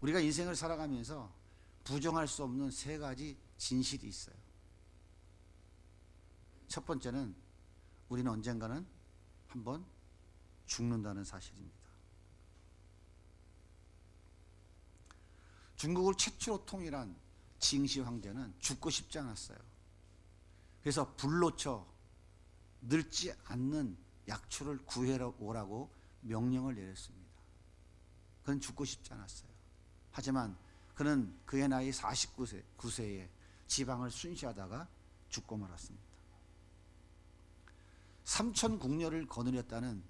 우리가 인생을 살아가면서 부정할 수 없는 세 가지 진실이 있어요. 첫 번째는 우리는 언젠가는 한번 죽는다는 사실입니다. 중국을 최초로 통일한 징시 황제는 죽고 싶지 않았어요. 그래서 불로쳐 늙지 않는 약초를 구해오라고 명령을 내렸습니다. 그는 죽고 싶지 않았어요. 하지만 그는 그의 나이 49세에 지방을 순시하다가 죽고 말았습니다. 삼천국녀를 거느렸다는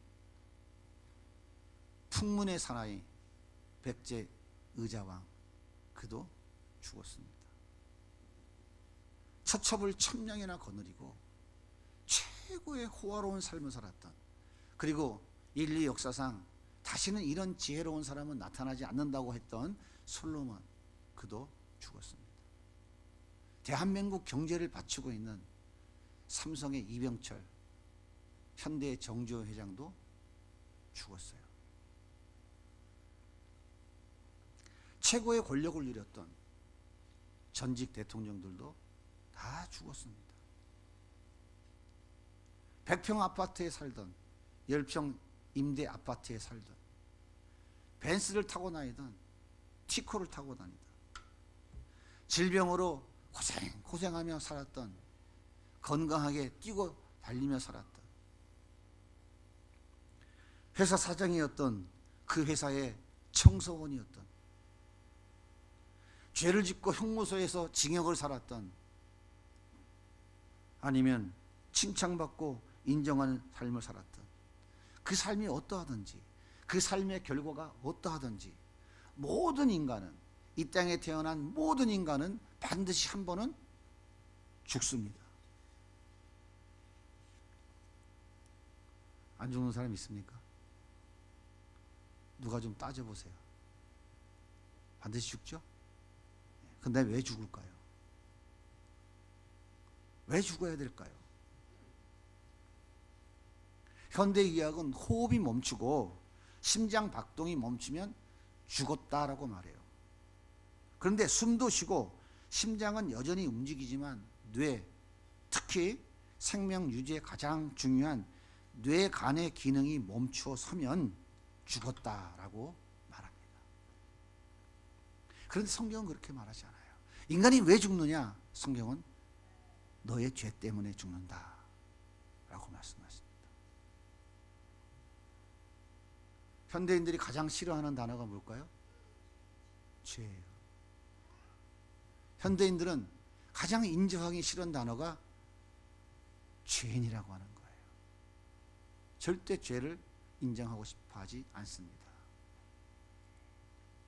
풍문의 사나이 백제 의자왕, 그도 죽었습니다. 처첩을 1000명이나 거느리고 최고의 호화로운 삶을 살았던, 그리고 인류 역사상 다시는 이런 지혜로운 사람은 나타나지 않는다고 했던 솔로몬, 그도 죽었습니다. 대한민국 경제를 받치고 있는 삼성의 이병철, 현대의 정주영 회장도 죽었어요. 최고의 권력을 누렸던 전직 대통령들도 다 죽었습니다. 100평 아파트에 살던, 10평 임대 아파트에 살던, 벤츠를 타고 다니던, 티코를 타고 다니던, 질병으로 고생하며 살았던, 건강하게 뛰고 달리며 살았던, 회사 사장이었던, 그 회사의 청소원이었던, 죄를 짓고 형무소에서 징역을 살았던, 아니면 칭찬받고 인정하는 삶을 살았던, 그 삶이 어떠하든지, 그 삶의 결과가 어떠하든지, 모든 인간은, 이 땅에 태어난 모든 인간은 반드시 한 번은 죽습니다. 안 죽는 사람 있습니까? 누가 좀 따져보세요. 반드시 죽죠? 근데 왜 죽을까요? 왜 죽어야 될까요? 현대의학은 호흡이 멈추고 심장 박동이 멈추면 죽었다라고 말해요. 그런데 숨도 쉬고 심장은 여전히 움직이지만 뇌, 특히 생명 유지에 가장 중요한 뇌간의 기능이 멈추어 서면 죽었다라고 말합니다. 그런데 성경은 그렇게 말하지 않아요. 인간이 왜 죽느냐? 성경은 너의 죄 때문에 죽는다 라고 말씀하십니다. 현대인들이 가장 싫어하는 단어가 뭘까요? 죄예요. 현대인들은 가장 인정하기 싫은 단어가 죄인이라고 하는 거예요. 절대 죄를 인정하고 싶어 하지 않습니다.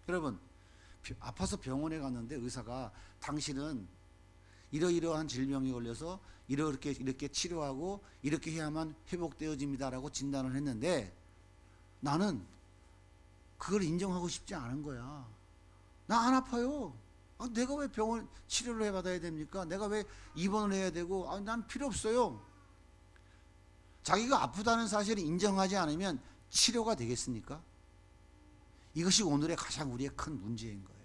여러분, 아파서 병원에 갔는데 의사가 당신은 이러이러한 질병이 걸려서 이렇게 치료하고 이렇게 해야만 회복되어집니다라고 진단을 했는데, 나는 그걸 인정하고 싶지 않은 거야. 나 안 아파요. 내가 왜 병원 치료를 해받아야 됩니까? 내가 왜 입원을 해야 되고? 난 필요 없어요. 자기가 아프다는 사실을 인정하지 않으면 치료가 되겠습니까? 이것이 오늘의 가장 우리의 큰 문제인 거예요.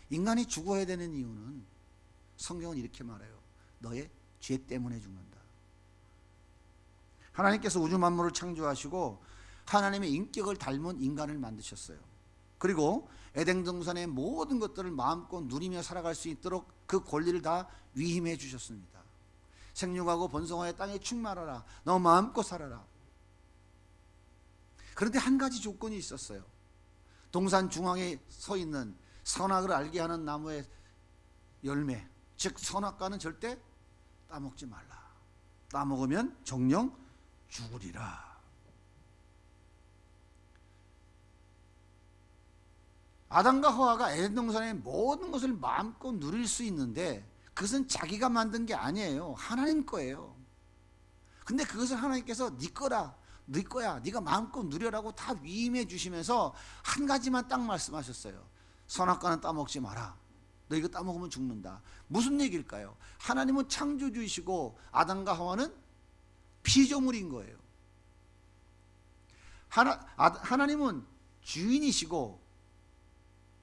인간이 죽어야 되는 이유는 성경은 이렇게 말해요. 너의 죄 때문에 죽는다. 하나님께서 우주 만물을 창조하시고 하나님의 인격을 닮은 인간을 만드셨어요. 그리고 에덴 동산의 모든 것들을 마음껏 누리며 살아갈 수 있도록 그 권리를 다 위임해 주셨습니다. 생육하고 번성하여 땅에 충만하라. 너 마음껏 살아라. 그런데 한 가지 조건이 있었어요. 동산 중앙에 서 있는 선악을 알게 하는 나무의 열매, 즉 선악과는 절대 따먹지 말라. 따먹으면 정령 죽으리라. 아담과 하와가 에덴 동산의 모든 것을 마음껏 누릴 수 있는데 그것은 자기가 만든 게 아니에요. 하나님 거예요. 근데 그것을 하나님께서 네 거라, 네 거야, 네가 마음껏 누려라고 다 위임해 주시면서 한 가지만 딱 말씀하셨어요. 선악과는 따먹지 마라. 너 이거 따먹으면 죽는다. 무슨 얘기일까요? 하나님은 창조주이시고 아담과 하와는 피조물인 거예요. 하나님은 주인이시고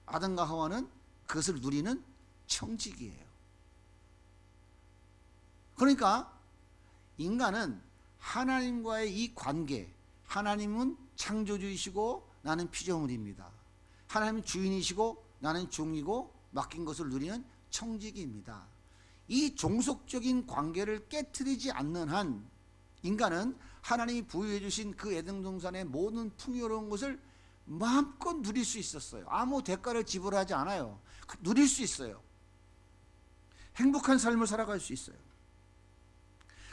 아담과 하와는 그것을 누리는 청직이에요. 그러니까 인간은 하나님과의 이 관계, 하나님은 창조주이시고 나는 피조물입니다. 하나님은 주인이시고 나는 종이고 맡긴 것을 누리는 청직입니다. 이 종속적인 관계를 깨트리지 않는 한 인간은 하나님이 부여해 주신 그 에덴 동산의 모든 풍요로운 것을 마음껏 누릴 수 있었어요. 아무 대가를 지불하지 않아요. 누릴 수 있어요. 행복한 삶을 살아갈 수 있어요.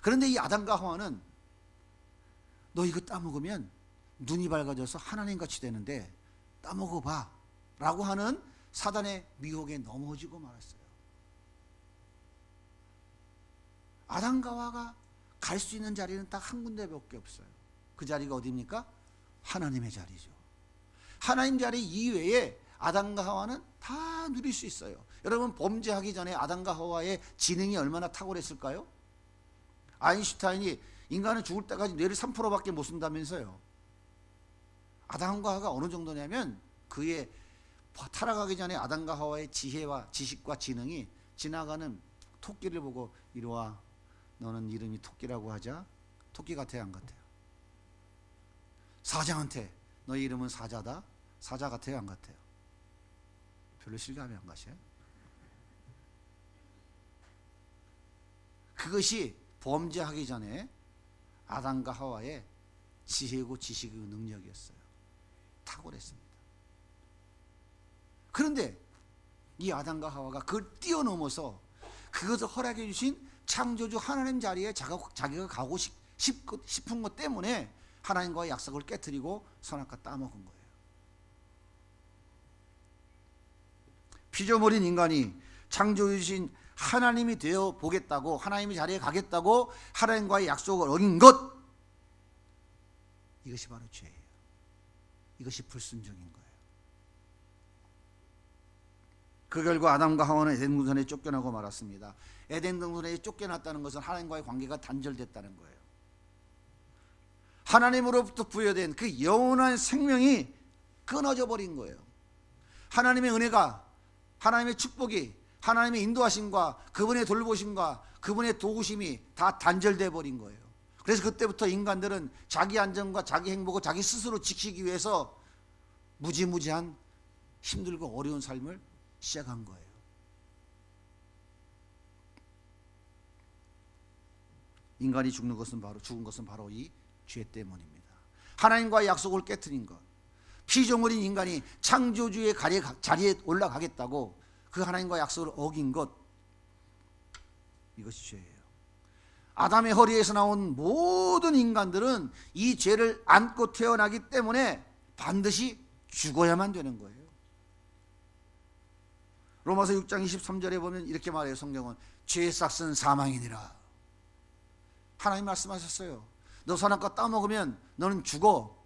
그런데 이 아담과 하와는 너 이거 따먹으면 눈이 밝아져서 하나님같이 되는데 따먹어봐 라고 하는 사단의 미혹에 넘어지고 말았어요. 아담과 하와가 갈 수 있는 자리는 딱 한 군데밖에 없어요. 그 자리가 어디입니까? 하나님의 자리죠. 하나님 자리 이외에 아담과 하와는 다 누릴 수 있어요. 여러분, 범죄하기 전에 아담과 하와의 지능이 얼마나 탁월했을까요? 아인슈타인이 인간은 죽을 때까지 뇌를 3%밖에 못 쓴다면서요. 아담과 하와가 어느 정도냐면 그의 타락하기 전에 아담과 하와의 지혜와 지식과 지능이 지나가는 토끼를 보고 이리 와, 너는 이름이 토끼라고 하자. 토끼 같아요, 안 같아요? 사자한테 너 이름은 사자다. 사자 같아요, 안 같아요? 별로 실감이 안 가셔요? 그것이 범죄하기 전에 아담과 하와의 지혜고 지식의 능력이었어요. 탁월했습니다. 그런데 이 아담과 하와가 그걸 뛰어넘어서 그것을 허락해 주신 창조주 하나님 자리에 자기가 가고 싶은 것 때문에 하나님과의 약속을 깨뜨리고 선악과 따먹은 거예요. 피조물인 인간이 창조주신 하나님이 되어 보겠다고, 하나님의 자리에 가겠다고 하나님과의 약속을 어긴 것, 이것이 바로 죄예요. 이것이 불순종인 거예요. 그 결과 아담과 하와는 에덴 동산에 쫓겨나고 말았습니다. 에덴 동산에 쫓겨났다는 것은 하나님과의 관계가 단절됐다는 거예요. 하나님으로부터 부여된 그 영원한 생명이 끊어져 버린 거예요. 하나님의 은혜가, 하나님의 축복이, 하나님의 인도하심과 그분의 돌보심과 그분의 도우심이 다 단절돼 버린 거예요. 그래서 그때부터 인간들은 자기 안정과 자기 행복을 자기 스스로 지키기 위해서 무지무지한 힘들고 어려운 삶을 시작한 거예요. 인간이 죽은 것은 바로 이 죄 때문입니다. 하나님과의 약속을 깨트린 것, 피조물인 인간이 창조주의 자리에 올라가겠다고 그 하나님과의 약속을 어긴 것, 이것이 죄예요. 아담의 허리에서 나온 모든 인간들은 이 죄를 안고 태어나기 때문에 반드시 죽어야만 되는 거예요. 로마서 6장 23절에 보면 이렇게 말해요. 성경은 죄의 싹은 사망이니라. 하나님 말씀하셨어요. 너 선악과 따먹으면 너는 죽어.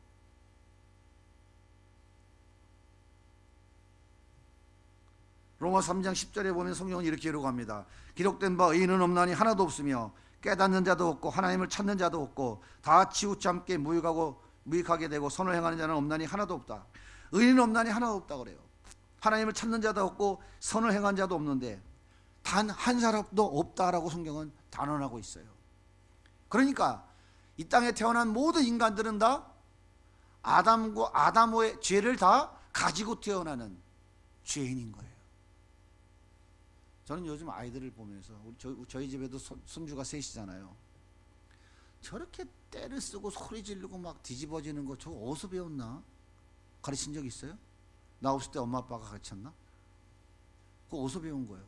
로마서 3장 10절에 보면 성경은 이렇게 기록합니다. 기록된 바 의인은 없나니 하나도 없으며 깨닫는 자도 없고 하나님을 찾는 자도 없고 다 치우쳐 함께 무익하게 되고 선을 행하는 자는 없나니 하나도 없다. 의인은 없나니 하나도 없다 그래요. 하나님을 찾는 자도 없고 선을 행한 자도 없는데 단 한 사람도 없다라고 성경은 단언하고 있어요. 그러니까 이 땅에 태어난 모든 인간들은 다 아담의 죄를 다 가지고 태어나는 죄인인 거예요. 저는 요즘 아이들을 보면서 저희 집에도 손주가 셋이잖아요. 저렇게 때를 쓰고 소리 지르고 막 뒤집어지는 거 저거 어디서 배웠나? 가르친 적 있어요? 나 없을 때 엄마 아빠가 가르쳤나? 그거 어디서 배운 거예요?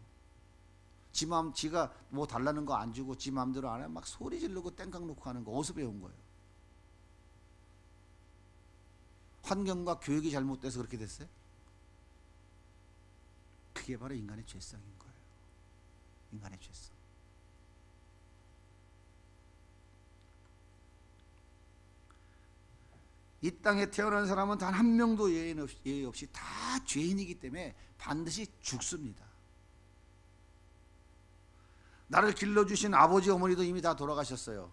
지가 뭐 달라는 거 안 주고 지 마음대로 안 해 막 소리 지르고 땡깡 놓고 하는 거 어디서 배운 거예요? 환경과 교육이 잘못돼서 그렇게 됐어요? 그게 바로 인간의 죄성인 거예요. 인간의 죄성. 이 땅에 태어난 사람은 단 한 명도 예외 없이 다 죄인이기 때문에 반드시 죽습니다. 나를 길러주신 아버지 어머니도 이미 다 돌아가셨어요.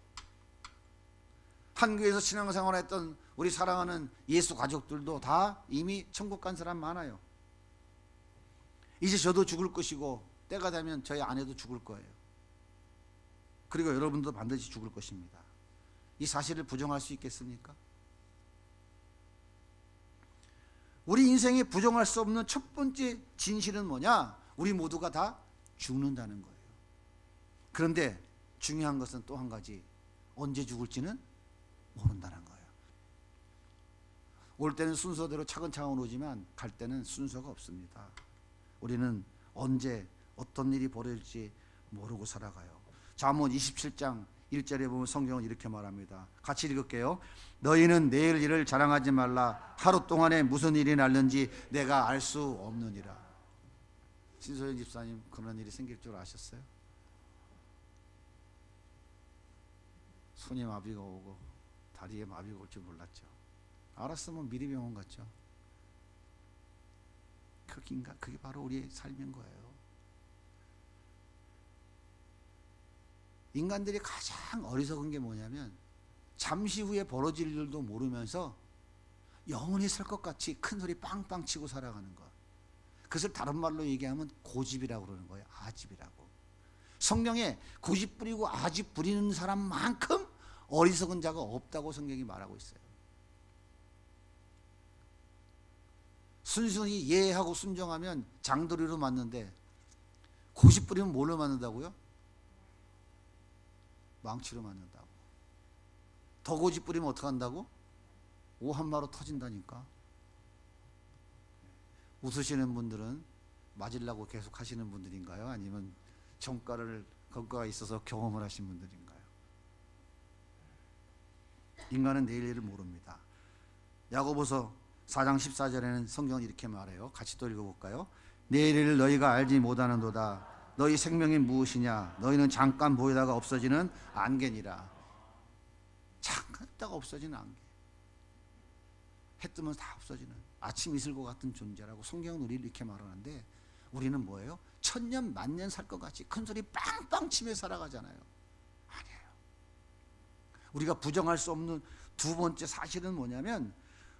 한교에서 신앙생활했던 우리 사랑하는 예수 가족들도 다 이미 천국 간 사람 많아요. 이제 저도 죽을 것이고 때가 되면 저희 아내도 죽을 거예요. 그리고 여러분도 반드시 죽을 것입니다. 이 사실을 부정할 수 있겠습니까? 우리 인생에 부정할 수 없는 첫 번째 진실은 뭐냐? 우리 모두가 다 죽는다는 거예요. 그런데 중요한 것은 또 한 가지, 언제 죽을지는 모른다는 거예요. 올 때는 순서대로 차근차근 오지만 갈 때는 순서가 없습니다. 우리는 언제 어떤 일이 벌어질지 모르고 살아가요. 잠언 27장 1절에 보면 성경은 이렇게 말합니다. 같이 읽을게요. 너희는 내일 일을 자랑하지 말라. 하루 동안에 무슨 일이 날는지 내가 알 수 없느니라. 신소연 집사님, 그런 일이 생길 줄 아셨어요? 손에 마비가 오고 다리에 마비가 올 줄 몰랐죠. 알았으면 미리 병원 갔죠. 그게 바로 우리의 삶인 거예요. 인간들이 가장 어리석은 게 뭐냐면 잠시 후에 벌어질 일도 모르면서 영원히 살 것 같이 큰 소리 빵빵 치고 살아가는 것. 그것을 다른 말로 얘기하면 고집이라고 그러는 거예요. 아집이라고. 성경에 고집 부리고 아집 부리는 사람만큼 어리석은 자가 없다고 성경이 말하고 있어요. 순순히 예하고 순종하면 장도리로 맞는데 고집 부리면 뭘로 맞는다고요? 망치로 맞는다고. 더 고집 부리면 어떻게 한다고? 오한마로 터진다니까. 웃으시는 분들은 맞으려고 계속 하시는 분들인가요? 아니면 전과가 있어서 경험을 하신 분들인가요? 인간은 내일 일을 모릅니다. 야고보서 4장 14절에는 성경은 이렇게 말해요. 같이 또 읽어볼까요? 내일 일을 너희가 알지 못하는도다. 너희 생명이 무엇이냐? 너희는 잠깐 보이다가 없어지는 안개니라. 잠깐 있다가 없어지는 안개. 해 뜨면 다 없어지는 아침 이슬과 같은 존재라고 성경은 우리를 이렇게 말하는데, 우리는 뭐예요? 천년 만년 살 것 같이 큰 소리 빵빵 치며 살아가잖아요. 아니에요. 우리가 부정할 수 없는 두 번째 사실은 뭐냐면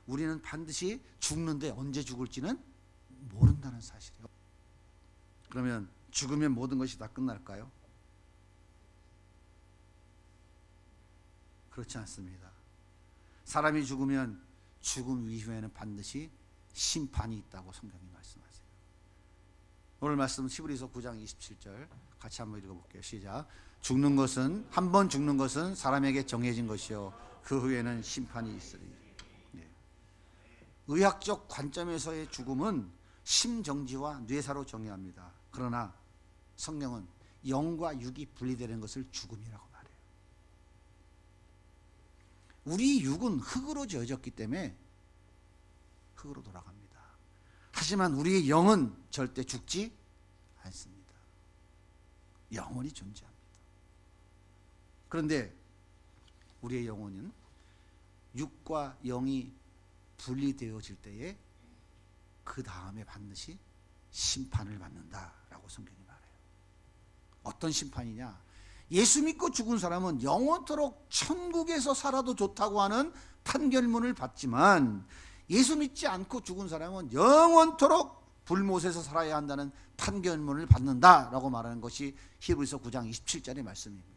우리는 반드시 죽는데 언제 죽을지는 모른다는 사실이에요. 그러면 죽으면 모든 것이 다 끝날까요? 그렇지 않습니다. 사람이 죽으면 죽음 이후에는 반드시 심판이 있다고 성경이 말씀하세요. 오늘 말씀 히브리서 9장 27절 같이 한번 읽어볼게요. 시작. 죽는 것은, 한 번 죽는 것은 사람에게 정해진 것이요 그 후에는 심판이 있으리. 네. 의학적 관점에서의 죽음은 심정지와 뇌사로 정의합니다. 그러나 성경은 영과 육이 분리되는 것을 죽음이라고 말해요. 우리 육은 흙으로 지어졌기 때문에 흙으로 돌아갑니다. 하지만 우리의 영은 절대 죽지 않습니다. 영원히 존재합니다. 그런데 우리의 영혼은 육과 영이 분리되어질 때에 그 다음에 반드시 심판을 받는다라고 성경이 말해요. 어떤 심판이냐? 예수 믿고 죽은 사람은 영원토록 천국에서 살아도 좋다고 하는 판결문을 받지만, 예수 믿지 않고 죽은 사람은 영원토록 불못에서 살아야 한다는 판결문을 받는다라고 말하는 것이 히브리서 9장 27절의 말씀입니다.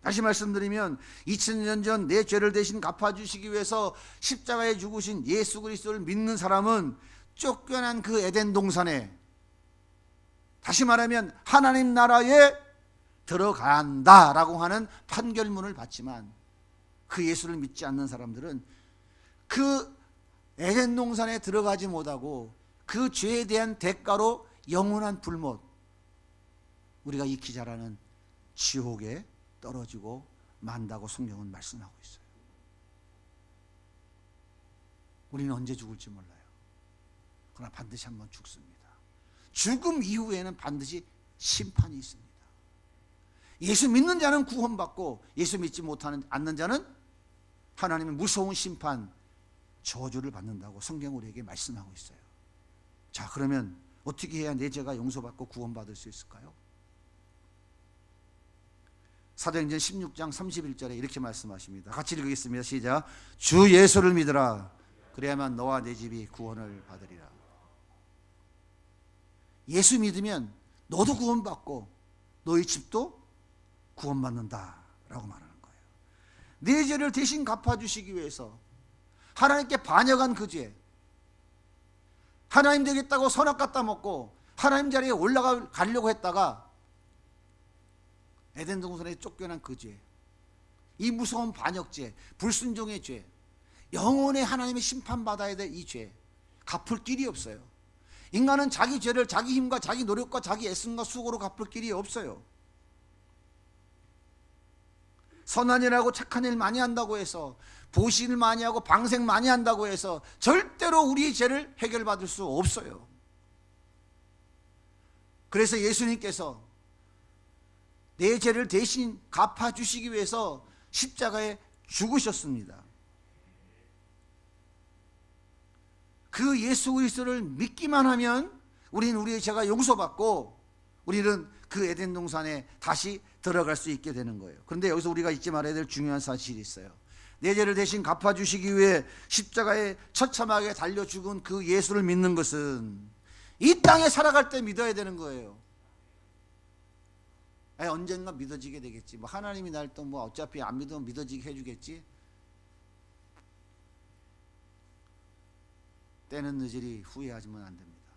다시 말씀드리면 2000년 전 내 죄를 대신 갚아주시기 위해서 십자가에 죽으신 예수 그리스도를 믿는 사람은 쫓겨난 그 에덴 동산에, 다시 말하면 하나님 나라에 들어간다라고 하는 판결문을 받지만, 그 예수를 믿지 않는 사람들은 그 에덴 동산에 들어가지 못하고 그 죄에 대한 대가로 영원한 불못, 우리가 익히 잘 아는 지옥에 떨어지고 만다고 성경은 말씀하고 있어요. 우리는 언제 죽을지 몰라요. 그러나 반드시 한번 죽습니다. 죽음 이후에는 반드시 심판이 있습니다. 예수 믿는 자는 구원받고 예수 믿지 않는 자는 하나님의 무서운 심판, 저주를 받는다고 성경 우리에게 말씀하고 있어요. 자, 그러면 어떻게 해야 내 죄가 용서받고 구원받을 수 있을까요? 사도행전 16장 31절에 이렇게 말씀하십니다. 같이 읽겠습니다. 시작. 주 예수를 믿으라. 그래야만 너와 내 집이 구원을 받으리라. 예수 믿으면 너도 구원받고 너희 집도 구원받는다라고 말하는 거예요. 내 죄를 대신 갚아주시기 위해서 하나님께 반역한 그 죄, 하나님 되겠다고 선악 갖다 먹고 하나님 자리에 올라가려고 했다가 에덴 동산에 쫓겨난 그 죄, 이 무서운 반역죄, 불순종의 죄, 영원히 하나님의 심판받아야 될 이 죄, 갚을 길이 없어요. 인간은 자기 죄를 자기 힘과 자기 노력과 자기 애씀과 수고로 갚을 길이 없어요. 선한 일하고 착한 일 많이 한다고 해서, 보신을 많이 하고 방생 많이 한다고 해서 절대로 우리의 죄를 해결받을 수 없어요. 그래서 예수님께서 내 죄를 대신 갚아주시기 위해서 십자가에 죽으셨습니다. 그 예수 그리스도를 믿기만 하면 우리는 우리의 죄가 용서받고 우리는 그 에덴 동산에 다시 들어갈 수 있게 되는 거예요. 그런데 여기서 우리가 잊지 말아야 될 중요한 사실이 있어요. 내 죄를 대신 갚아주시기 위해 십자가에 처참하게 달려 죽은 그 예수를 믿는 것은 이 땅에 살아갈 때 믿어야 되는 거예요. 언젠가 믿어지게 되겠지. 뭐 하나님이 날 또 뭐 어차피 안 믿으면 믿어지게 해주겠지. 때는 늦으리 후회하지면 안 됩니다.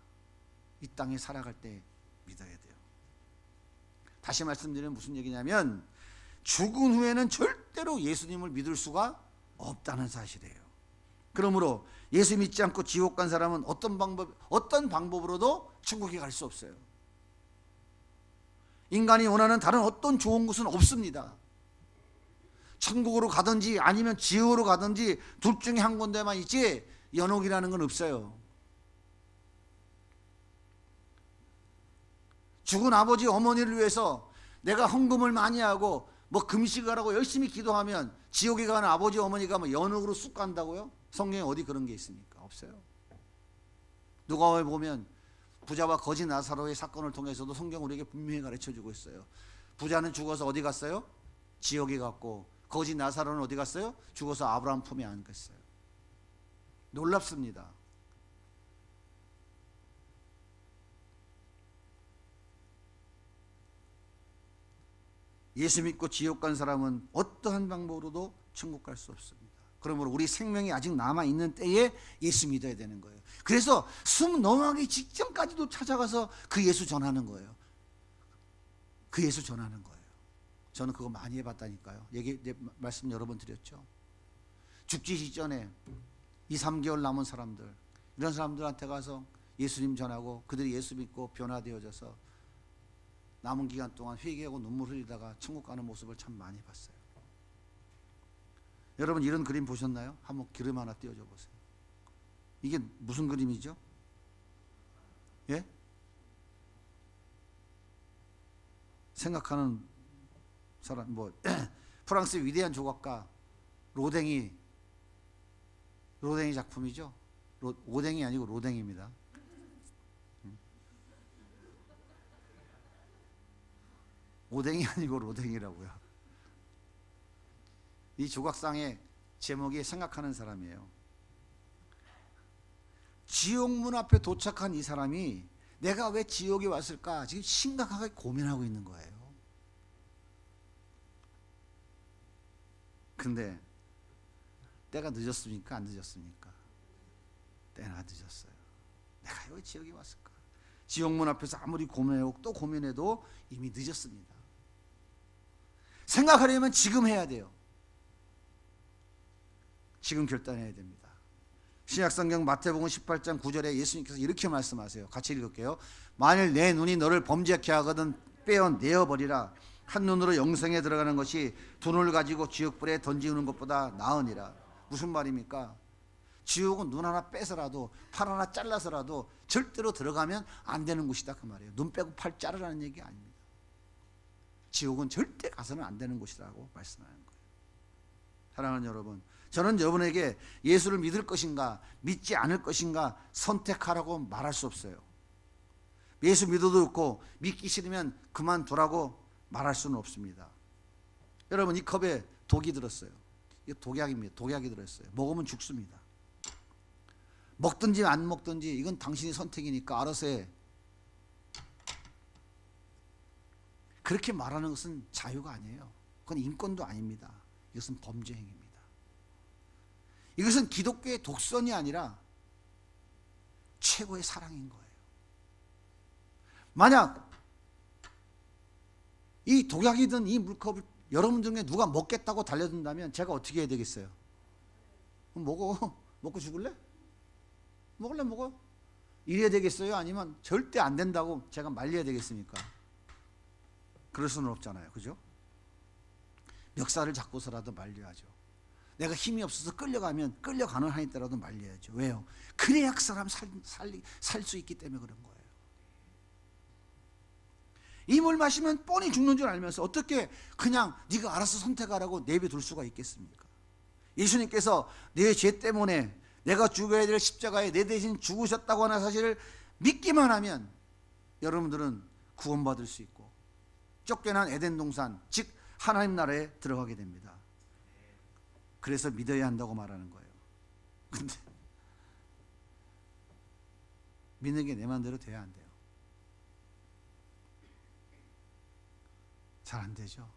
이 땅에 살아갈 때 믿어야 돼요. 다시 말씀드리면 무슨 얘기냐면 죽은 후에는 절대로 예수님을 믿을 수가 없다는 사실이에요. 그러므로 예수 믿지 않고 지옥 간 사람은 어떤 방법으로도 천국에 갈 수 없어요. 인간이 원하는 다른 어떤 좋은 곳은 없습니다. 천국으로 가든지 아니면 지옥으로 가든지 둘 중에 한 군데만 있지 연옥이라는 건 없어요. 죽은 아버지 어머니를 위해서 내가 헌금을 많이 하고 뭐 금식을 하고 열심히 기도하면 지옥에 가는 아버지 어머니가 뭐 연옥으로 쑥 간다고요? 성경에 어디 그런 게 있습니까? 없어요. 누가복음에 보면 부자와 거지 나사로의 사건을 통해서도 성경 우리에게 분명히 가르쳐주고 있어요. 부자는 죽어서 어디 갔어요? 지옥에 갔고, 거지 나사로는 어디 갔어요? 죽어서 아브라함 품에 안겼어요. 놀랍습니다. 예수 믿고 지옥 간 사람은 어떠한 방법으로도 천국 갈 수 없습니다. 그러므로 우리 생명이 아직 남아있는 때에 예수 믿어야 되는 거예요. 그래서 숨 넘어가기 직전까지도 찾아가서 그 예수 전하는 거예요. 그 예수 전하는 거예요. 저는 그거 많이 해봤다니까요. 말씀 여러 번 드렸죠. 죽기 직전에 2, 3개월 남은 사람들, 이런 사람들한테 가서 예수님 전하고 그들이 예수 믿고 변화되어져서 남은 기간 동안 회개하고 눈물 흘리다가 천국 가는 모습을 참 많이 봤어요. 여러분 이런 그림 보셨나요? 한번 기름 하나 띄워줘 보세요. 이게 무슨 그림이죠? 예? 생각하는 사람 뭐 프랑스 위대한 조각가 로댕이 작품이죠. 오댕이 아니고 로댕입니다. 오댕이 아니고 로댕이라고요. 이 조각상의 제목이 생각하는 사람이에요. 지옥문 앞에 도착한 이 사람이 내가 왜 지옥에 왔을까 지금 심각하게 고민하고 있는 거예요. 근데 때가 늦었습니까? 안 늦었습니까? 때가 늦었어요. 내가 왜 지옥에 왔을까? 지옥문 앞에서 아무리 고민하고 또 고민해도 이미 늦었습니다. 생각하려면 지금 해야 돼요. 지금 결단해야 됩니다. 신약성경 마태복음 18장 9절에 예수님께서 이렇게 말씀하세요. 같이 읽을게요. 만일 내 눈이 너를 범죄케 하거든 빼어내어버리라. 한 눈으로 영생에 들어가는 것이 두 눈을 가지고 지옥불에 던지는 것보다 나으니라. 무슨 말입니까? 지옥은 눈 하나 빼서라도 팔 하나 잘라서라도 절대로 들어가면 안 되는 곳이다 그 말이에요. 눈 빼고 팔 자르라는 얘기 아닙니다. 지옥은 절대 가서는 안 되는 곳이라고 말씀하는 거예요. 사랑하는 여러분, 저는 여러분에게 예수를 믿을 것인가 믿지 않을 것인가 선택하라고 말할 수 없어요. 예수 믿어도 없고 믿기 싫으면 그만두라고 말할 수는 없습니다. 여러분 이 컵에 독이 들었어요. 이게 독약입니다. 독약이 들었어요. 먹으면 죽습니다. 먹든지 안 먹든지 이건 당신의 선택이니까 알아서 해. 그렇게 말하는 것은 자유가 아니에요. 그건 인권도 아닙니다. 이것은 범죄 행위입니다. 이것은 기독교의 독선이 아니라 최고의 사랑인 거예요. 만약 이 독약이든 이 물컵을 여러분 중에 누가 먹겠다고 달려든다면 제가 어떻게 해야 되겠어요? 먹고 죽을래? 먹을래 먹어. 이래야 되겠어요? 아니면 절대 안 된다고 제가 말려야 되겠습니까? 그럴 수는 없잖아요. 그죠? 멱살을 잡고서라도 말려야죠. 내가 힘이 없어서 끌려가면 끌려가는 한이 때라도 말려야죠. 왜요? 그래야 그 사람 살 수 있기 때문에 그런 거예요. 이 물 마시면 뻔히 죽는 줄 알면서 어떻게 그냥 네가 알아서 선택하라고 내버려둘 수가 있겠습니까? 예수님께서 내 죄 때문에 내가 죽어야 될 십자가에 내 대신 죽으셨다고 하는 사실을 믿기만 하면 여러분들은 구원받을 수 있고 쫓겨난 에덴 동산, 즉 하나님 나라에 들어가게 됩니다. 그래서 믿어야 한다고 말하는 거예요. 근데 믿는 게 내 마음대로 돼야 안 돼요. 잘 안 되죠.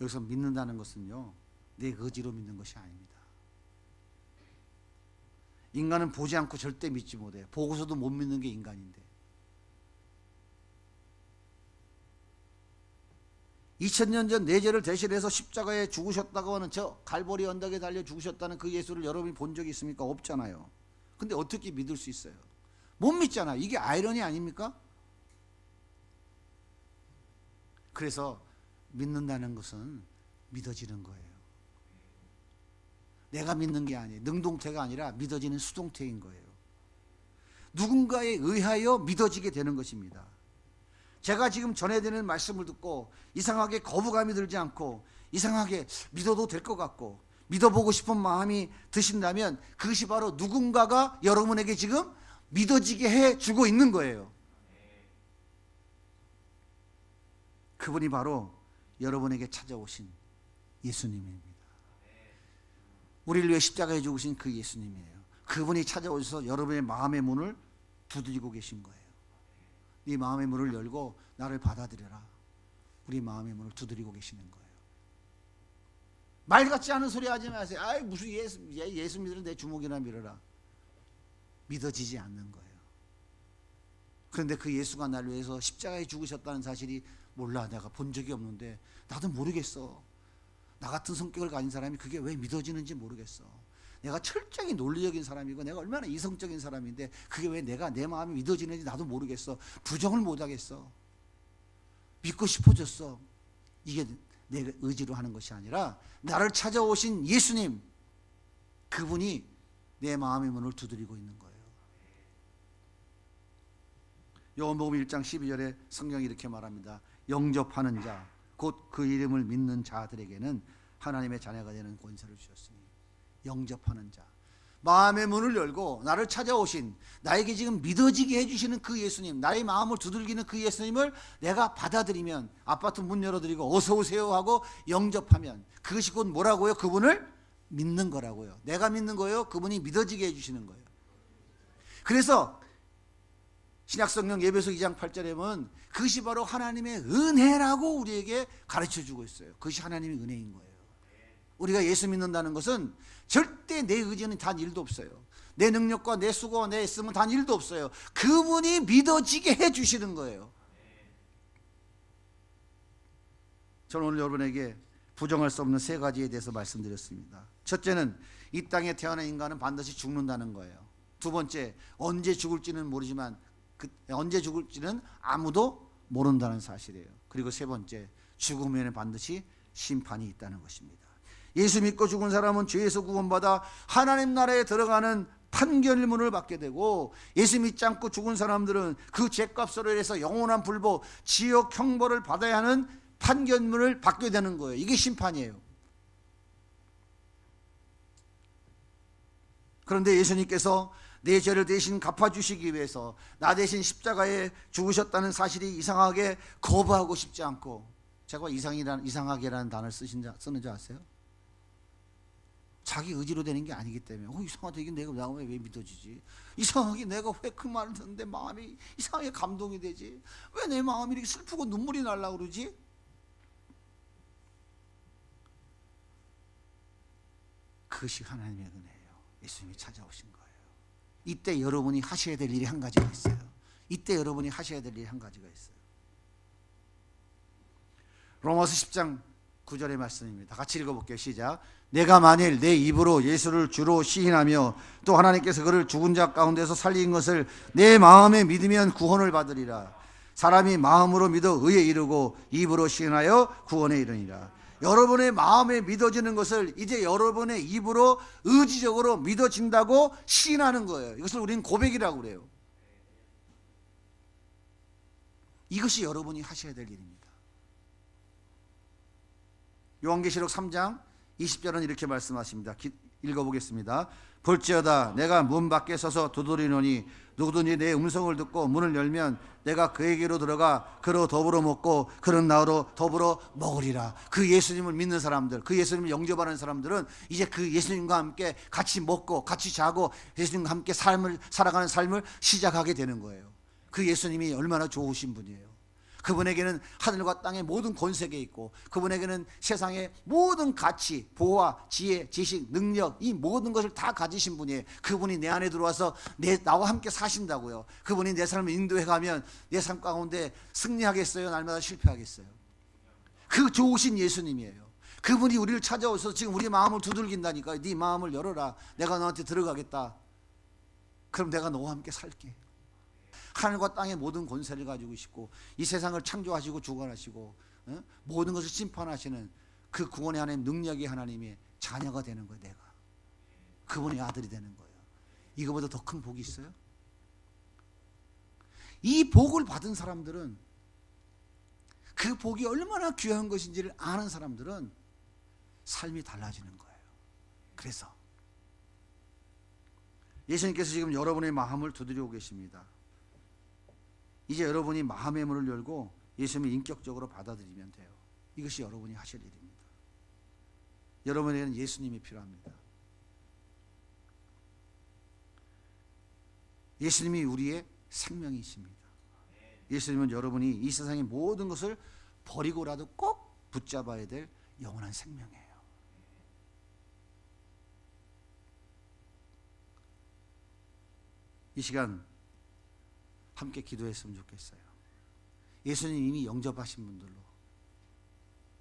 여기서 믿는다는 것은요, 내 의지로 믿는 것이 아닙니다. 인간은 보지 않고 절대 믿지 못해요. 보고서도 못 믿는 게 인간인데. 2000년 전 내 죄를 대신해서 십자가에 죽으셨다고 하는 저 갈보리 언덕에 달려 죽으셨다는 그 예수를 여러분이 본 적이 있습니까? 없잖아요. 근데 어떻게 믿을 수 있어요? 못 믿잖아요. 이게 아이러니 아닙니까? 그래서 믿는다는 것은 믿어지는 거예요. 내가 믿는 게 아니에요. 능동태가 아니라 믿어지는 수동태인 거예요. 누군가에 의하여 믿어지게 되는 것입니다. 제가 지금 전해드리는 말씀을 듣고 이상하게 거부감이 들지 않고 이상하게 믿어도 될 것 같고 믿어보고 싶은 마음이 드신다면 그것이 바로 누군가가 여러분에게 지금 믿어지게 해주고 있는 거예요. 그분이 바로 여러분에게 찾아오신 예수님입니다. 우리를 위해 십자가에 죽으신 그 예수님이에요. 그분이 찾아오셔서 여러분의 마음의 문을 두드리고 계신 거예요. 네 마음의 문을 열고 나를 받아들여라. 우리 마음의 문을 두드리고 계시는 거예요. 말 같지 않은 소리 하지 마세요. 아이 무슨 예수 믿으면 내 주먹이나 밀어라. 믿어지지 않는 거예요. 그런데 그 예수가 나를 위해서 십자가에 죽으셨다는 사실이 몰라. 내가 본 적이 없는데 나도 모르겠어. 나 같은 성격을 가진 사람이 그게 왜 믿어지는지 모르겠어. 내가 철저히 논리적인 사람이고 내가 얼마나 이성적인 사람인데 그게 왜 내 마음이 믿어지는지 나도 모르겠어. 부정을 못하겠어. 믿고 싶어졌어. 이게 내 의지로 하는 것이 아니라 나를 찾아오신 예수님, 그분이 내 마음의 문을 두드리고 있는 거예요. 요한복음 1장 12절에 성경이 이렇게 말합니다. 영접하는 자, 곧 그 이름을 믿는 자들에게는 하나님의 자녀가 되는 권세를 주셨으니. 영접하는 자, 마음의 문을 열고 나를 찾아오신, 나에게 지금 믿어지게 해주시는 그 예수님, 나의 마음을 두들기는 그 예수님을 내가 받아들이면, 아파트 문 열어드리고 어서 오세요 하고 영접하면 그것이 곧 뭐라고요? 그분을 믿는 거라고요. 내가 믿는 거예요? 그분이 믿어지게 해주시는 거예요. 그래서 신약성경 예배서 2장 8절에 보면 그것이 바로 하나님의 은혜라고 우리에게 가르쳐주고 있어요. 그것이 하나님의 은혜인 거예요. 우리가 예수 믿는다는 것은 절대 내 의지는 단 일도 없어요. 내 능력과 내 수고와 내 애씀은 단 일도 없어요. 그분이 믿어지게 해주시는 거예요. 저는 오늘 여러분에게 부정할 수 없는 세 가지에 대해서 말씀드렸습니다. 첫째는 이 땅에 태어난 인간은 반드시 죽는다는 거예요. 두 번째, 언제 죽을지는 모르지만 언제 죽을지는 아무도 모른다는 사실이에요. 그리고 세 번째, 죽음 후에는 반드시 심판이 있다는 것입니다. 예수 믿고 죽은 사람은 죄에서 구원받아 하나님 나라에 들어가는 판결문을 받게 되고, 예수 믿지 않고 죽은 사람들은 그 죄값으로 인해서 영원한 불보, 지옥 형벌을 받아야 하는 판결문을 받게 되는 거예요. 이게 심판이에요. 그런데 예수님께서 내 죄를 대신 갚아주시기 위해서 나 대신 십자가에 죽으셨다는 사실이 이상하게 거부하고 싶지 않고, 제가 이상하게라는 단어를 쓰는 줄 아세요? 자기 의지로 되는 게 아니기 때문에 이상하다, 이게 내가 왜 믿어지지? 이상하게 내가 왜 그 말을 듣는데 마음이 이상하게 감동이 되지? 왜 내 마음이 이렇게 슬프고 눈물이 날라 그러지? 그것이 하나님의 은혜예요. 예수님이 찾아오신 거예요. 이때 여러분이 하셔야 될 일이 한 가지가 있어요. 이때 여러분이 하셔야 될 일이 한 가지가 있어요. 로마서 10장 9절의 말씀입니다. 같이 읽어볼게요. 시작. 내가 만일 내 입으로 예수를 주로 시인하며 또 하나님께서 그를 죽은 자 가운데서 살린 것을 내 마음에 믿으면 구원을 받으리라. 사람이 마음으로 믿어 의에 이르고 입으로 시인하여 구원에 이르니라. 여러분의 마음에 믿어지는 것을 이제 여러분의 입으로 의지적으로 믿어진다고 시인하는 거예요. 이것을 우리는 고백이라고 그래요. 이것이 여러분이 하셔야 될 일입니다. 요한계시록 3장 20절은 이렇게 말씀하십니다. 읽어보겠습니다. 볼지어다 내가 문 밖에 서서 두드리노니 누구든지 내 음성을 듣고 문을 열면 내가 그에게로 들어가 그로 더불어 먹고 그는 나로 더불어 먹으리라. 그 예수님을 믿는 사람들, 그 예수님을 영접하는 사람들은 이제 그 예수님과 함께 같이 먹고 같이 자고 예수님과 함께 살아가는 삶을 시작하게 되는 거예요. 그 예수님이 얼마나 좋으신 분이에요. 그분에게는 하늘과 땅의 모든 권세가 있고 그분에게는 세상의 모든 가치, 보화, 지혜, 지식, 능력 이 모든 것을 다 가지신 분이에요. 그분이 내 안에 들어와서 나와 함께 사신다고요. 그분이 내 삶을 인도해 가면 내 삶 가운데 승리하겠어요? 날마다 실패하겠어요? 그 좋으신 예수님이에요. 그분이 우리를 찾아오셔서 지금 우리 마음을 두들긴다니까요. 네 마음을 열어라. 내가 너한테 들어가겠다. 그럼 내가 너와 함께 살게. 하늘과 땅의 모든 권세를 가지고 계시고 이 세상을 창조하시고 주관하시고 모든 것을 심판하시는 그 구원의 하나님, 능력의 하나님의 자녀가 되는 거예요. 내가 그분의 아들이 되는 거예요. 이거보다 더 큰 복이 있어요? 이 복을 받은 사람들은, 그 복이 얼마나 귀한 것인지를 아는 사람들은 삶이 달라지는 거예요. 그래서 예수님께서 지금 여러분의 마음을 두드리고 계십니다. 이제 여러분이 마음의 문을 열고 예수님을 인격적으로 받아들이면 돼요. 이것이 여러분이 하실 일입니다. 여러분에게는 예수님이 필요합니다. 예수님이 우리의 생명이십니다. 예수님은 여러분이 이 세상의 모든 것을 버리고라도 꼭 붙잡아야 될 영원한 생명이에요. 이 시간 함께 기도했으면 좋겠어요. 예수님 이미 영접하신 분들로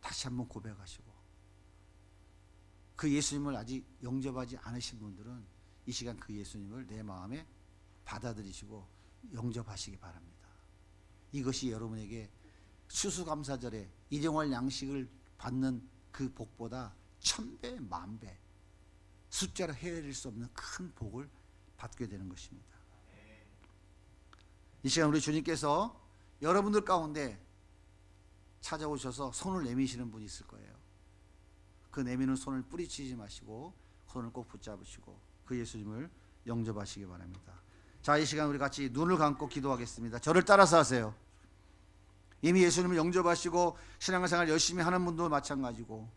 다시 한번 고백하시고, 그 예수님을 아직 영접하지 않으신 분들은 이 시간 그 예수님을 내 마음에 받아들이시고 영접하시기 바랍니다. 이것이 여러분에게 추수감사절에 일용할 양식을 받는 그 복보다 1000배, 10,000배 숫자로 헤아릴 수 없는 큰 복을 받게 되는 것입니다. 이 시간 우리 주님께서 여러분들 가운데 찾아오셔서 손을 내미시는 분이 있을 거예요. 그 내미는 손을 뿌리치지 마시고 손을 꼭 붙잡으시고 그 예수님을 영접하시기 바랍니다. 자, 이 시간 우리 같이 눈을 감고 기도하겠습니다. 저를 따라서 하세요. 이미 예수님을 영접하시고 신앙생활 열심히 하는 분도 마찬가지고,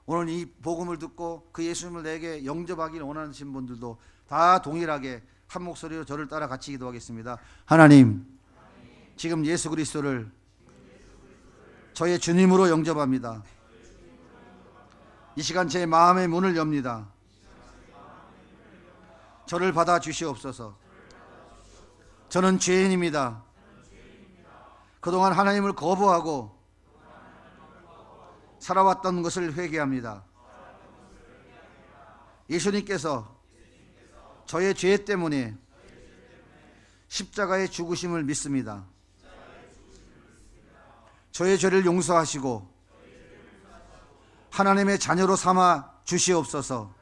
오늘 이 복음을 듣고 그 예수님을 내게 영접하기를 원하시는 분들도 다 동일하게 한 목소리로 저를 따라 같이 기도하겠습니다. 하나님, 지금 예수 그리스도를 저의 주님으로 영접합니다. 이 시간 제 마음의 문을 엽니다. 저를 받아 주시옵소서. 저는 죄인입니다. 그동안 하나님을 거부하고 살아왔던 것을 회개합니다. 예수님께서 저의 죄 때문에 십자가의 죽으심을 믿습니다. 저의 죄를 용서하시고 하나님의 자녀로 삼아 주시옵소서.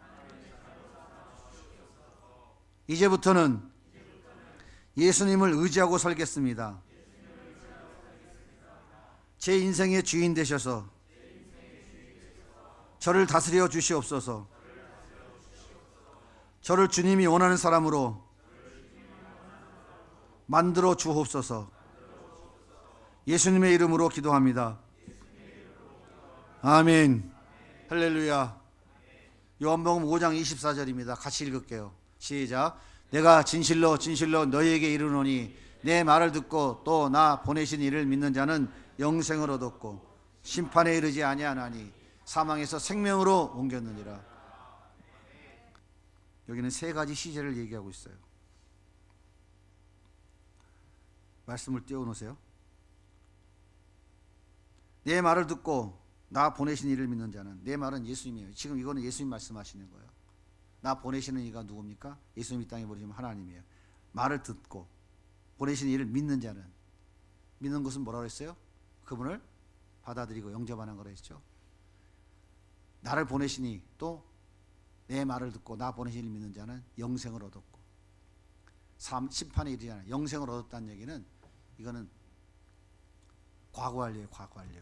이제부터는 예수님을 의지하고 살겠습니다. 제 인생의 주인 되셔서 저를 다스려 주시옵소서. 저를 주님이 원하는 사람으로 만들어 주옵소서. 예수님의 이름으로 기도합니다. 아멘. 할렐루야. 요한복음 5장 24절입니다. 같이 읽을게요. 시작. 내가 진실로 진실로 너희에게 이르노니 내 말을 듣고 또 나 보내신 이를 믿는 자는 영생을 얻었고 심판에 이르지 아니하나니 사망에서 생명으로 옮겼느니라. 여기는 세 가지 시제를 얘기하고 있어요. 말씀을 띄워놓으세요. 내 말을 듣고 나 보내신 이를 믿는 자는, 내 말은 예수님이에요. 지금 이거는 예수님 말씀하시는 거예요. 나 보내시는 이가 누굽니까? 예수님 이 땅에 보내시면 하나님이에요. 말을 듣고 보내신 이를 믿는 자는, 믿는 것은 뭐라고 했어요? 그분을 받아들이고 영접하는 거라 했죠. 나를 보내시니 또 내 말을 듣고 나 보내신 이를 믿는 자는 영생을 얻었고, 심판에 이르지 않아요. 영생을 얻었다는 얘기는 이거는 과거 완료예요. 과거 완료.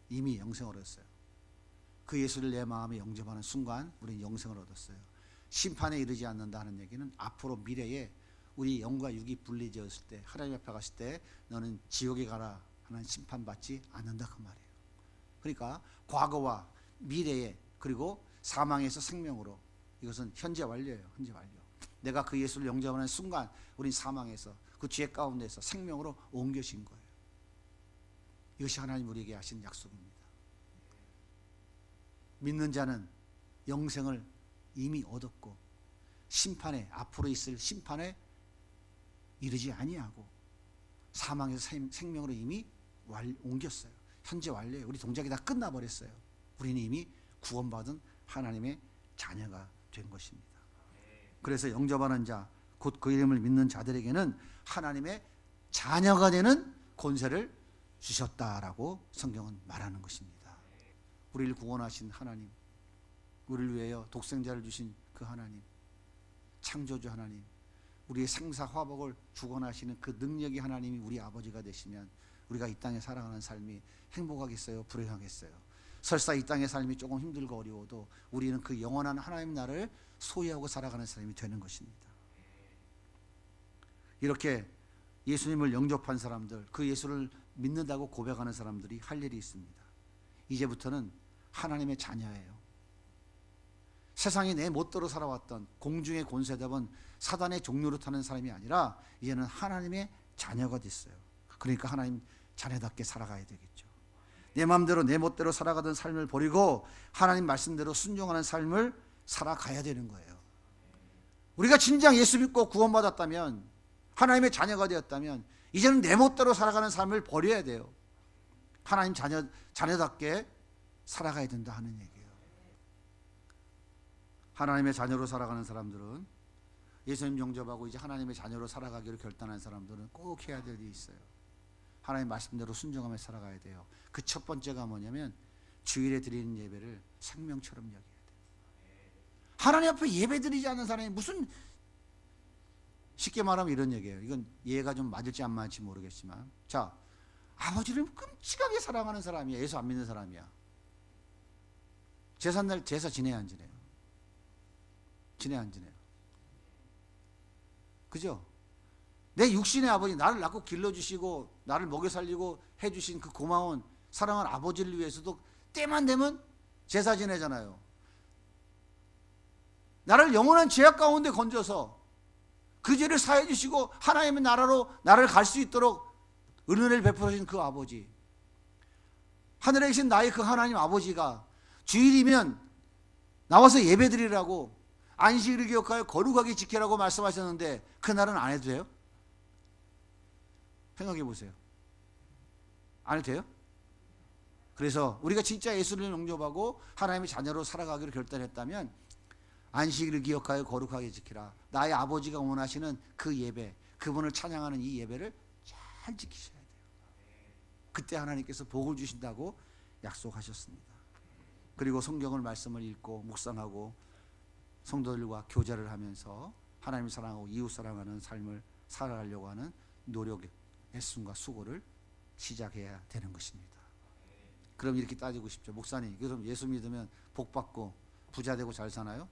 이미 영생을 얻었어요. 그 예수를 내 마음에 영접하는 순간 우리는 영생을 얻었어요. 심판에 이르지 않는다는 얘기는 앞으로 미래에 우리 영과 육이 분리되었을 때, 하나님 앞에 갔을 때 너는 지옥에 가라 하는 심판받지 않는다 그 말이에요. 그러니까 과거와 미래에, 그리고 사망에서 생명으로, 이것은 현재 완료예요. 현재 완료. 내가 그 예수를 영접하는 순간 우린 사망에서, 그 죄 가운데서 생명으로 옮겨진 거예요. 이것이 하나님 우리에게 하신 약속입니다. 믿는 자는 영생을 이미 얻었고, 심판에, 앞으로 있을 심판에 이르지 아니하고, 사망에서 생명으로 이미 옮겼어요. 현재 완료예요. 우리 동작이 다 끝나버렸어요. 우리는 이미 구원받은 하나님의 자녀가 된 것입니다. 그래서 영접하는 자, 곧 그 이름을 믿는 자들에게는 하나님의 자녀가 되는 권세를 주셨다라고 성경은 말하는 것입니다. 우리를 구원하신 하나님, 우리를 위하여 독생자를 주신 그 하나님, 창조주 하나님, 우리의 생사 화복을 주관하시는 그 능력의 하나님이 우리 아버지가 되시면 우리가 이 땅에 살아가는 삶이 행복하겠어요? 불행하겠어요? 설사 이 땅의 삶이 조금 힘들고 어려워도 우리는 그 영원한 하나님 나라를 소유하고 살아가는 사람이 되는 것입니다. 이렇게 예수님을 영접한 사람들, 그 예수를 믿는다고 고백하는 사람들이 할 일이 있습니다. 이제부터는 하나님의 자녀예요. 세상에 내 멋대로 살아왔던 공중의 권세자본 사단의 종로를 타는 사람이 아니라 이제는 하나님의 자녀가 됐어요. 그러니까 하나님 자녀답게 살아가야 되겠죠. 내 마음대로 내 멋대로 살아가던 삶을 버리고 하나님 말씀대로 순종하는 삶을 살아가야 되는 거예요. 우리가 진정 예수 믿고 구원받았다면, 하나님의 자녀가 되었다면 이제는 내 멋대로 살아가는 삶을 버려야 돼요. 하나님 자녀답게 살아가야 된다 하는 얘기예요. 하나님의 자녀로 살아가는 사람들은, 예수님 영접하고 이제 하나님의 자녀로 살아가기로 결단한 사람들은 꼭 해야 될 일이 있어요. 하나님 말씀대로 순종하며 살아가야 돼요. 그 첫 번째가 뭐냐면 주일에 드리는 예배를 생명처럼 여겨야 돼요. 하나님 앞에 예배 드리지 않는 사람이 무슨, 쉽게 말하면 이런 얘기예요. 이건 예가 좀 맞을지 안 맞을지 모르겠지만, 자, 아버지를 끔찍하게 사랑하는 사람이야. 예수 안 믿는 사람이야. 제삿날 제사 지내야 안 지내요? 지내야 안 지내요? 그죠? 내 육신의 아버지, 나를 낳고 길러주시고 나를 먹여 살리고 해주신 그 고마운 사랑하는 아버지를 위해서도 때만 되면 제사 지내잖아요. 나를 영원한 죄악 가운데 건져서 그 죄를 사해 주시고 하나님의 나라로 나를 갈 수 있도록 은혜를 베풀어 주신 그 아버지, 하늘에 계신 나의 그 하나님 아버지가 주일이면 나와서 예배 드리라고, 안식일을 기억하여 거룩하게 지키라고 말씀하셨는데 그날은 안 해도 돼요? 생각해 보세요. 안 해도 돼요? 그래서 우리가 진짜 예수를 영접하고 하나님의 자녀로 살아가기로 결단했다면 안식일을 기억하여 거룩하게 지키라, 나의 아버지가 원하시는 그 예배, 그분을 찬양하는 이 예배를 잘 지키셔야 돼요. 그때 하나님께서 복을 주신다고 약속하셨습니다. 그리고 성경을 말씀을 읽고 묵상하고 성도들과 교제를 하면서 하나님을 사랑하고 이웃 사랑하는 삶을 살아가려고 하는 노력의 애씀과 수고를 시작해야 되는 것입니다. 그럼 이렇게 따지고 싶죠. 목사님, 그럼 예수 믿으면 복 받고 부자 되고 잘 사나요?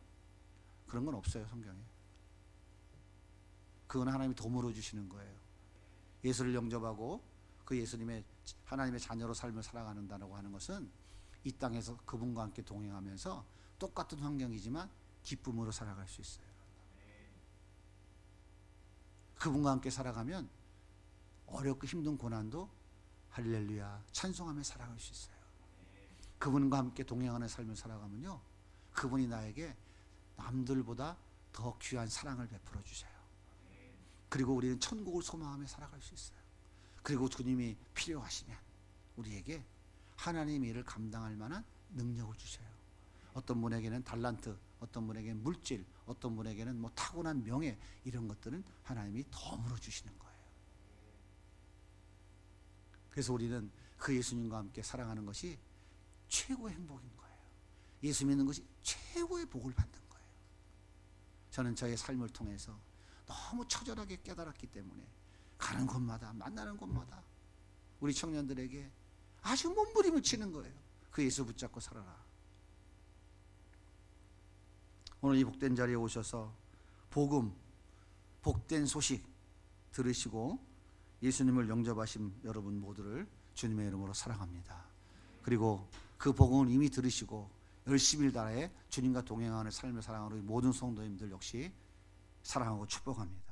그런 건 없어요, 성경에. 그건 하나님이 도움으로 주시는 거예요. 예수를 영접하고 그 예수님의 하나님의 자녀로 삶을 살아가는다고 하는 것은 이 땅에서 그분과 함께 동행하면서 똑같은 환경이지만 기쁨으로 살아갈 수 있어요. 그분과 함께 살아가면 어렵고 힘든 고난도 할렐루야 찬송하며 살아갈 수 있어요. 그분과 함께 동행하는 삶을 살아가면요, 그분이 나에게 남들보다 더 귀한 사랑을 베풀어 주세요. 그리고 우리는 천국을 소망하며 살아갈 수 있어요. 그리고 주님이 필요하시면 우리에게 하나님의 일을 감당할 만한 능력을 주셔요. 어떤 분에게는 달란트, 어떤 분에게는 물질, 어떤 분에게는 뭐 타고난 명예, 이런 것들은 하나님이 덤으로 주시는 거예요. 그래서 우리는 그 예수님과 함께 살아가는 것이 최고의 행복인 거예요. 예수 믿는 것이 최고의 복을 받는 거예요. 저는 저의 삶을 통해서 너무 처절하게 깨달았기 때문에 가는 곳마다, 만나는 곳마다 우리 청년들에게 아주 몸부림을 치는 거예요. 그 예수 붙잡고 살아라. 오늘 이 복된 자리에 오셔서 복음, 복된 소식 들으시고 예수님을 영접하신 여러분 모두를 주님의 이름으로 사랑합니다. 그리고 그 복음을 이미 들으시고 열심히 따라해 주님과 동행하는 삶을 사랑하는 모든 성도님들 역시 사랑하고 축복합니다.